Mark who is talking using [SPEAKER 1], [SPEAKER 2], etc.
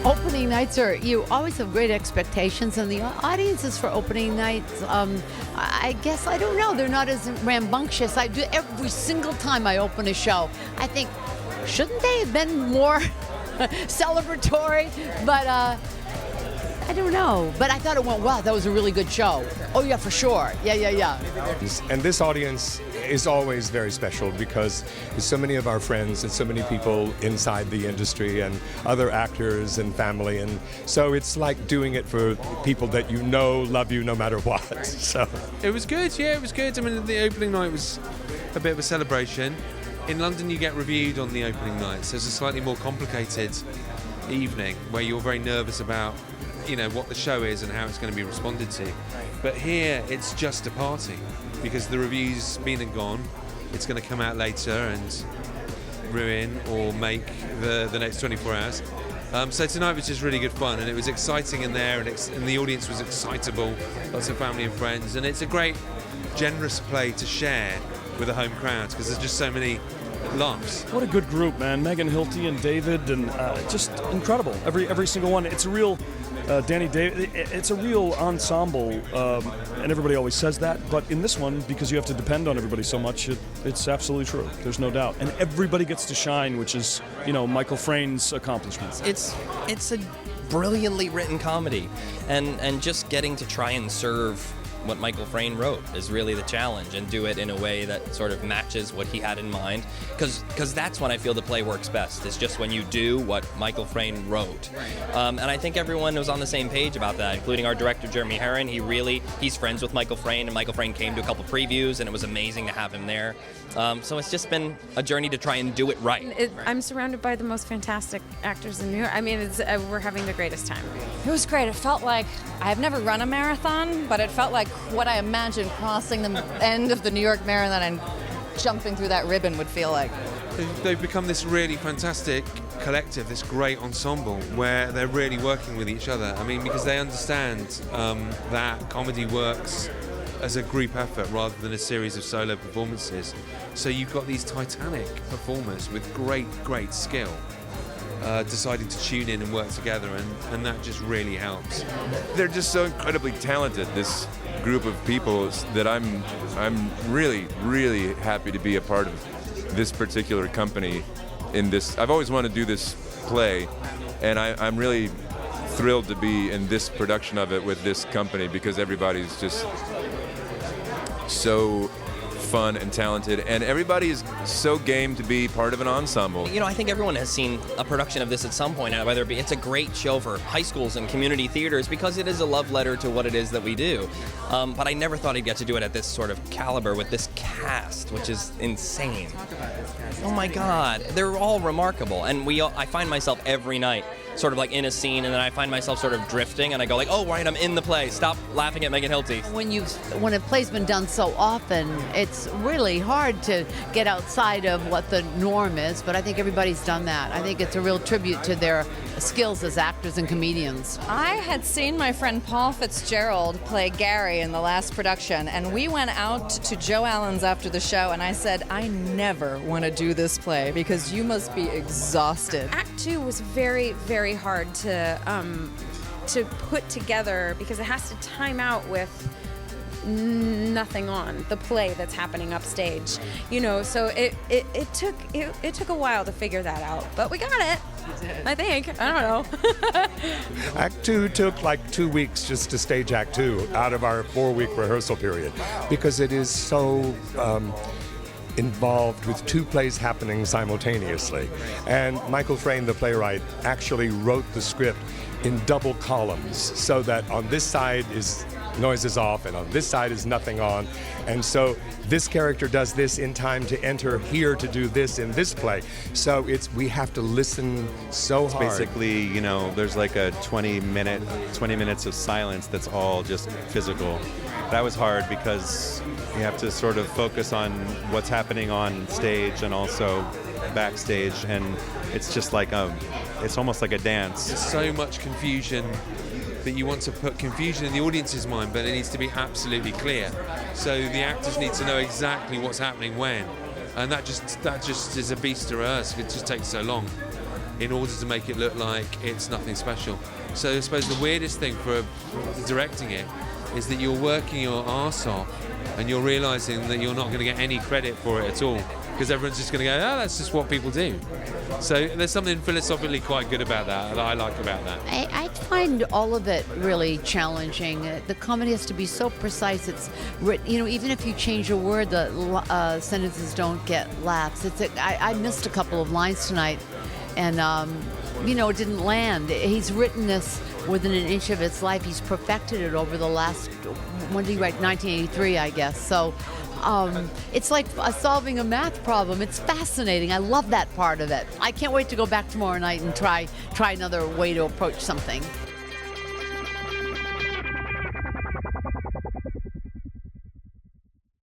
[SPEAKER 1] Opening nights you always have great expectations, and the audiences for opening nights, I guess, I don't know, they're not as rambunctious. I do every single time I open a show. I think, shouldn't they have been more celebratory? But I don't know. But I thought it went well. That was a really good show. Oh, yeah, for sure. Yeah.
[SPEAKER 2] And this audience is always very special because there's so many of our friends and so many people inside the industry and other actors and family. And so it's like doing it for people that you know love you no matter what. So
[SPEAKER 3] it was good. Yeah, it was good. I mean, the opening night was a bit of a celebration. In London, you get reviewed on the opening night, so it's a slightly more complicated evening where you're very nervous about, you know, what the show is and how it's going to be responded to. But here, it's just a party because the review's been and gone. It's going to come out later and ruin or make the next 24 hours. So tonight was just really good fun, and it was exciting in there, and the audience was excitable, lots of family and friends, and it's a great, generous play to share with a home crowd because there's just so many laughs.
[SPEAKER 4] What a good group, man. Megan Hilty and David, and just incredible. Every single one. It's a real Danny David. It's a real ensemble, and everybody always says that. But in this one, because you have to depend on everybody so much, it's absolutely true. There's no doubt, and everybody gets to shine, which is, you know, Michael Frayn's accomplishment.
[SPEAKER 5] It's a brilliantly written comedy, and just getting to try and serve what Michael Frayn wrote is really the challenge, and do it in a way that sort of matches what he had in mind, because that's when I feel the play works best. It's just when you do what Michael Frayn wrote. And I think everyone was on the same page about that, including our director Jeremy Herron. He's friends with Michael Frayn, and Michael Frayn came to a couple previews, and it was amazing to have him there. So it's just been a journey to try and do it right.
[SPEAKER 6] I'm surrounded by the most fantastic actors in New York. I mean, we're having the greatest time.
[SPEAKER 7] It was great. It felt like, I've never run a marathon, but it felt like what I imagined crossing the end of the New York Marathon and jumping through that ribbon would feel like.
[SPEAKER 3] They've become this really fantastic collective, this great ensemble where they're really working with each other. I mean, because they understand that comedy works as a group effort rather than a series of solo performances. So you've got these titanic performers with great skill deciding to tune in and work together, and that just really helps.
[SPEAKER 8] They're just so incredibly talented, this group of people, that I'm really happy to be a part of this particular company in this. I've always wanted to do this play, and I'm really thrilled to be in this production of it with this company because everybody's just so fun and talented, and everybody is so game to be part of an ensemble.
[SPEAKER 5] You know, I think everyone has seen a production of this at some point, whether it be, it's a great show for high schools and community theaters because it is a love letter to what it is that we do. But I never thought I'd get to do it at this sort of caliber with this cast, which is insane. Oh my God, they're all remarkable, and I find myself every night sort of like in a scene, and then I find myself sort of drifting, and I go like, oh right, I'm in the play. Stop laughing at Megan Hilty.
[SPEAKER 1] When a play's been done so often, it's really hard to get outside of what the norm is, but I think everybody's done that. I think it's a real tribute to their skills as actors and comedians.
[SPEAKER 7] I had seen my friend Paul Fitzgerald play Gary in the last production, and we went out to Joe Allen's after the show, and I said, I never want to do this play because you must be exhausted.
[SPEAKER 6] Act 2 was very hard to put together because it has to time out with nothing on the play that's happening upstage, you know. So it took a while to figure that out, but we got it. I think. I don't know.
[SPEAKER 2] Act 2 took like 2 weeks just to stage Act 2 out of our 4-week rehearsal period because it is so involved with 2 plays happening simultaneously. And Michael Frayn, the playwright, actually wrote the script in double columns so that on this side is noise is off and on this side is nothing on. And so this character does this in time to enter here to do this in this play. So we have to listen so hard.
[SPEAKER 9] Basically, you know, there's like a 20 minutes of silence that's all just physical. That was hard because you have to sort of focus on what's happening on stage and also backstage, and it's just like it's almost like a dance.
[SPEAKER 3] There's so much confusion that you want to put confusion in the audience's mind, but it needs to be absolutely clear. So the actors need to know exactly what's happening when, and that just is a beast to rehearse. It just takes so long. in order to make it look like it's nothing special. So I suppose the weirdest thing for directing it is that you're working your arse off and you're realizing that you're not going to get any credit for it at all, because everyone's just going to go, oh, that's just what people do. So there's something philosophically quite good about that I like about that.
[SPEAKER 1] I find all of it really challenging. The comedy has to be so precise. It's written, even if you change a word, the sentences don't get laughs. I missed a couple of lines tonight, and it didn't land. He's written this within an inch of its life. He's perfected it over the last, when did he write? 1983, I guess. So it's like solving a math problem. It's fascinating. I love that part of it. I can't wait to go back tomorrow night and try another way to approach something.